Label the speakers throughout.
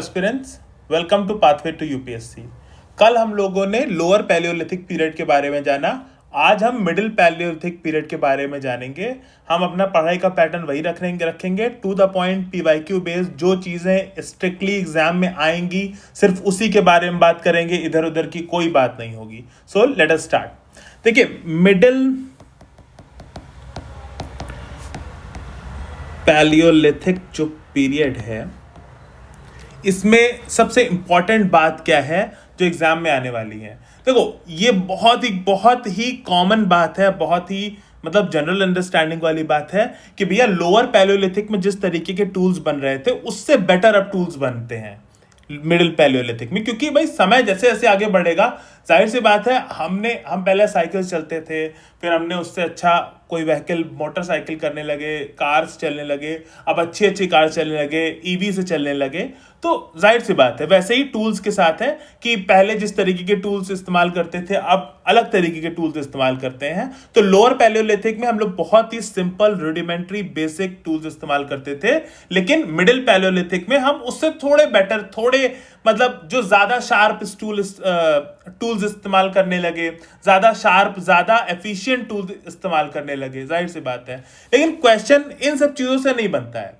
Speaker 1: Aspirants, welcome to pathway to UPSC. कल हम लोगों ने लोअर पैलियोलिथिक पीरियड के बारे में जाना। आज हम मिडिल पैलियोलिथिक पीरियड के बारे में जानेंगे। हम अपना पढ़ाई का पैटर्न वही रखेंगे to the point, PYQ based. जो चीज़ें स्ट्रिक्टली एग्जाम में आएंगी सिर्फ उसी के बारे में बात करेंगे, इधर उधर की कोई बात नहीं होगी। So let us start. देखिए, मिडिल पैलियोलिथिक जो पीरियड है, इसमें सबसे इंपॉर्टेंट बात क्या है जो एग्जाम में आने वाली है। देखो, ये बहुत ही कॉमन बात है, बहुत ही मतलब जनरल अंडरस्टैंडिंग वाली बात है कि भैया लोअर पैलियोलिथिक में जिस तरीके के टूल्स बन रहे थे उससे बेटर अब टूल्स बनते हैं मिडिल पैलियोलिथिक में। क्योंकि भाई समय जैसे जैसे आगे बढ़ेगा, जाहिर सी बात है, हम पहले साइकिल चलते थे, फिर हमने उससे अच्छा कोई व्हीकल मोटरसाइकिल करने लगे, कार्स चलने लगे, अब अच्छी अच्छी कार चलने लगे, ईवी से चलने लगे। तो जाहिर सी बात है वैसे ही टूल्स के साथ है कि पहले जिस तरीके के टूल्स इस्तेमाल करते थे अब अलग तरीके के टूल्स इस्तेमाल करते हैं। तो लोअर पैलियोलिथिक में हम लोग बहुत ही सिंपल रुडिमेंट्री बेसिक टूल्स इस्तेमाल करते थे, लेकिन मिडिल पैलियोलिथिक में हम उससे थोड़े बेटर, थोड़े मतलब जो ज्यादा शार्प टूल्स इस्तेमाल करने लगे, ज्यादा शार्प, ज्यादा एफिशिएंट टूल्स इस्तेमाल करने लगे। जाहिर सी बात है, लेकिन क्वेश्चन इन सब चीजों से नहीं बनता है।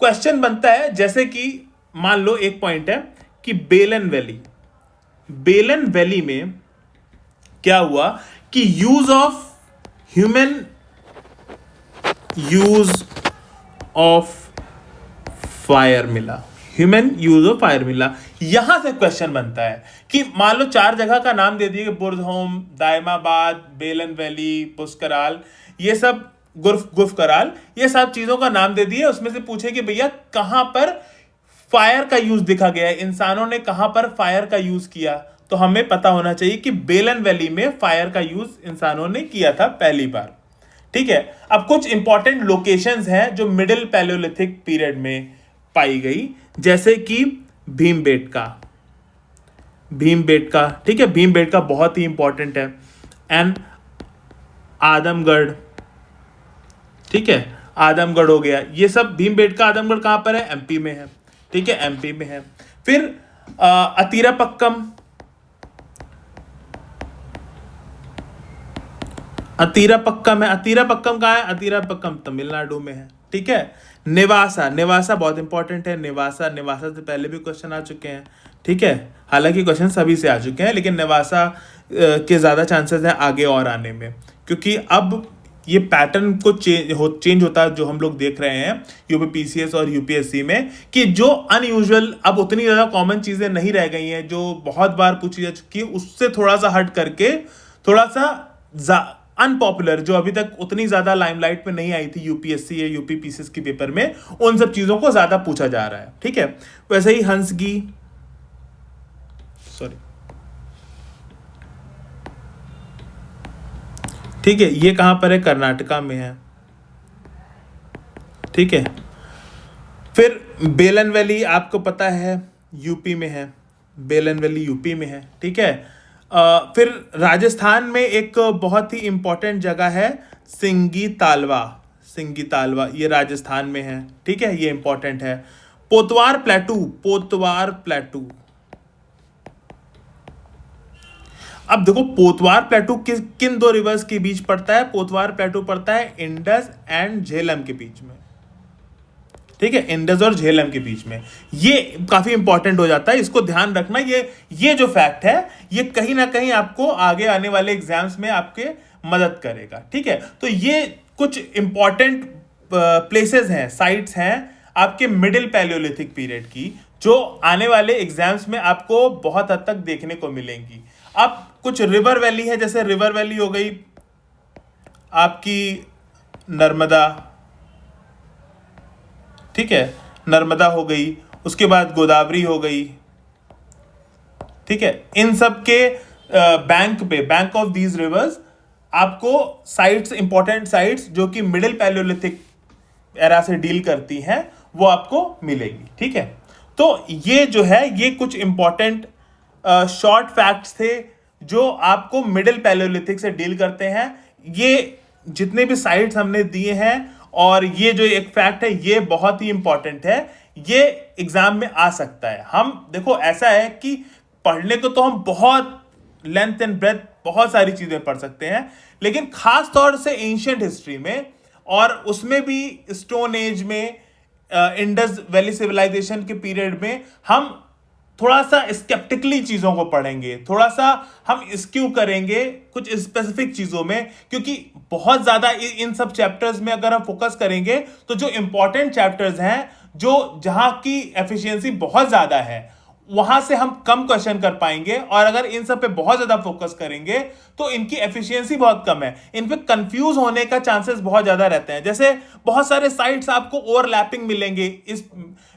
Speaker 1: क्वेश्चन बनता है जैसे कि मान लो एक पॉइंट है कि बेलन वैली में क्या हुआ कि यूज ऑफ फायर मिला, ह्यूमन यूज ऑफ फायर मिला। यहां से क्वेश्चन बनता है कि मान लो चार जगह का नाम दे दिए, बुर्जहोम, दायमाबाद, बेलन वैली, पुष्कराल, ये सब गुफ्कराल, ये सब चीजों का नाम दे दिए। उसमें से पूछे कि भैया कहां पर फायर का यूज दिखा गया है, इंसानों ने कहां पर फायर का यूज किया। तो हमें पता होना चाहिए कि बेलन वैली में फायर का यूज इंसानों ने किया था पहली बार। ठीक है, अब कुछ इंपॉर्टेंट लोकेशंस हैं जो मिडिल पैलियोलिथिक पीरियड में पाई गई, जैसे कि भीमबेटका। ठीक है, भीमबेटका बहुत ही इंपॉर्टेंट है। एंड आदमगढ़, ठीक है, आदमगढ़ हो गया। ये सब भीमबेटका, आदमगढ़ कहां पर है? एमपी में है। ठीक है, एमपी में है। फिर अतीरापक्कम है। अतीरापक्कम कहां है? अतीरापक्कम तमिलनाडु में है। ठीक है, नेवासा बहुत इंपॉर्टेंट है। नेवासा से पहले भी क्वेश्चन आ चुके हैं। ठीक है, हालांकि क्वेश्चन सभी से आ चुके हैं, लेकिन नेवासा के ज्यादा चांसेस हैं आगे और आने में, क्योंकि अब ये पैटर्न को चेंज होता जो हम लोग देख रहे हैं यूपीपीसीएस और यूपीएससी में, कि जो अनयूजुअल, अब उतनी ज्यादा कॉमन चीजें नहीं रह गई हैं जो बहुत बार पूछी जा चुकी है, उससे थोड़ा सा हट करके थोड़ा सा अनपॉपुलर, जो अभी तक उतनी ज्यादा लाइमलाइट में नहीं आई थी यूपीएससी या यूपीपीसीएस के पेपर में, उन सब चीजों को ज्यादा पूछा जा रहा है। ठीक है, वैसे ही हंसगी, ठीक है, ये कहां पर है? कर्नाटका में है। ठीक है, फिर बेलन वैली आपको पता है यूपी में है, बेलन वैली यूपी में है। ठीक है, फिर राजस्थान में एक बहुत ही इंपॉर्टेंट जगह है सिंगी तालवा, ये राजस्थान में है। ठीक है, ये इंपॉर्टेंट है। पोतवार प्लेटू। अब देखो, पोतवार प्लेटू किन दो रिवर्स के बीच पड़ता है? पोतवार प्लेटू पड़ता है इंडस एंड झेलम के बीच में। ठीक है, इंडस और झेलम के बीच में। ये काफी इंपॉर्टेंट हो जाता है, इसको ध्यान रखना। ये जो फैक्ट है, ये कहीं ना कहीं आपको आगे आने वाले एग्जाम्स में आपके मदद करेगा। ठीक है, तो ये कुछ इंपॉर्टेंट प्लेसेस हैं, साइट्स हैं आपके मिडिल पैलियोलिथिक पीरियड की, जो आने वाले एग्जाम्स में आपको बहुत हद तक देखने को मिलेंगी। अब कुछ रिवर वैली है, जैसे रिवर वैली हो गई आपकी नर्मदा। ठीक है, नर्मदा हो गई, उसके बाद गोदावरी हो गई। ठीक है, इन सब के बैंक ऑफ दीज रिवर्स आपको साइट्स, इंपॉर्टेंट साइट्स जो कि मिडिल पैलियोलिथिक एरा से डील करती हैं, वो आपको मिलेगी। ठीक है, तो ये जो है, ये कुछ इंपॉर्टेंट शॉर्ट फैक्ट्स थे जो आपको मिडिल पैलियोलिथिक से डील करते हैं। ये जितने भी साइट्स हमने दिए हैं, और ये जो एक फैक्ट है, ये बहुत ही इंपॉर्टेंट है। ये एग्जाम में आ सकता है। हम देखो ऐसा है कि पढ़ने को तो हम बहुत लेंथ एंड ब्रेथ बहुत सारी चीजें पढ़ सकते हैं, लेकिन खास तौर से एंशियंट हिस्ट्री में और उसमें भी स्टोन एज में, इंडस वैली सिविलाइजेशन के पीरियड में हम थोड़ा सा स्केप्टिकली चीजों को पढ़ेंगे, थोड़ा सा हम स्क्यू करेंगे कुछ स्पेसिफिक चीजों में, क्योंकि बहुत ज्यादा इन सब चैप्टर्स में अगर हम फोकस करेंगे तो जो इंपॉर्टेंट चैप्टर्स हैं, जो जहां की एफिशिएंसी बहुत ज्यादा है, वहां से हम कम क्वेश्चन कर पाएंगे। और अगर इन सब पे बहुत ज्यादा फोकस करेंगे तो इनकी एफिशिएंसी बहुत कम है, इन पे कंफ्यूज होने का चांसेस बहुत ज्यादा रहते हैं। जैसे बहुत सारे साइट्स आपको ओवरलैपिंग मिलेंगे इस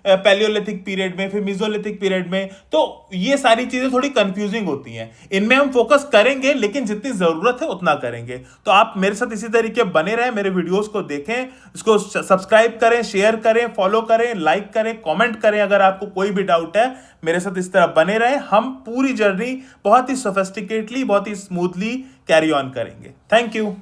Speaker 1: पैलियोलिथिक पीरियड में, फिर मिजोलिथिक पीरियड में, तो ये सारी चीजें थोड़ी कंफ्यूजिंग होती हैं। इनमें हम फोकस करेंगे लेकिन जितनी जरूरत है उतना करेंगे। तो आप मेरे साथ इसी तरीके बने रहें, मेरे वीडियोस को देखें, इसको सब्सक्राइब करें, शेयर करें, फॉलो करें, लाइक करें, कमेंट करें। अगर आपको कोई भी डाउट है, मेरे साथ इस तरह बने रहें। हम पूरी जर्नी बहुत ही सोफिस्टिकेटली, बहुत ही स्मूथली कैरी ऑन करेंगे। Thank you.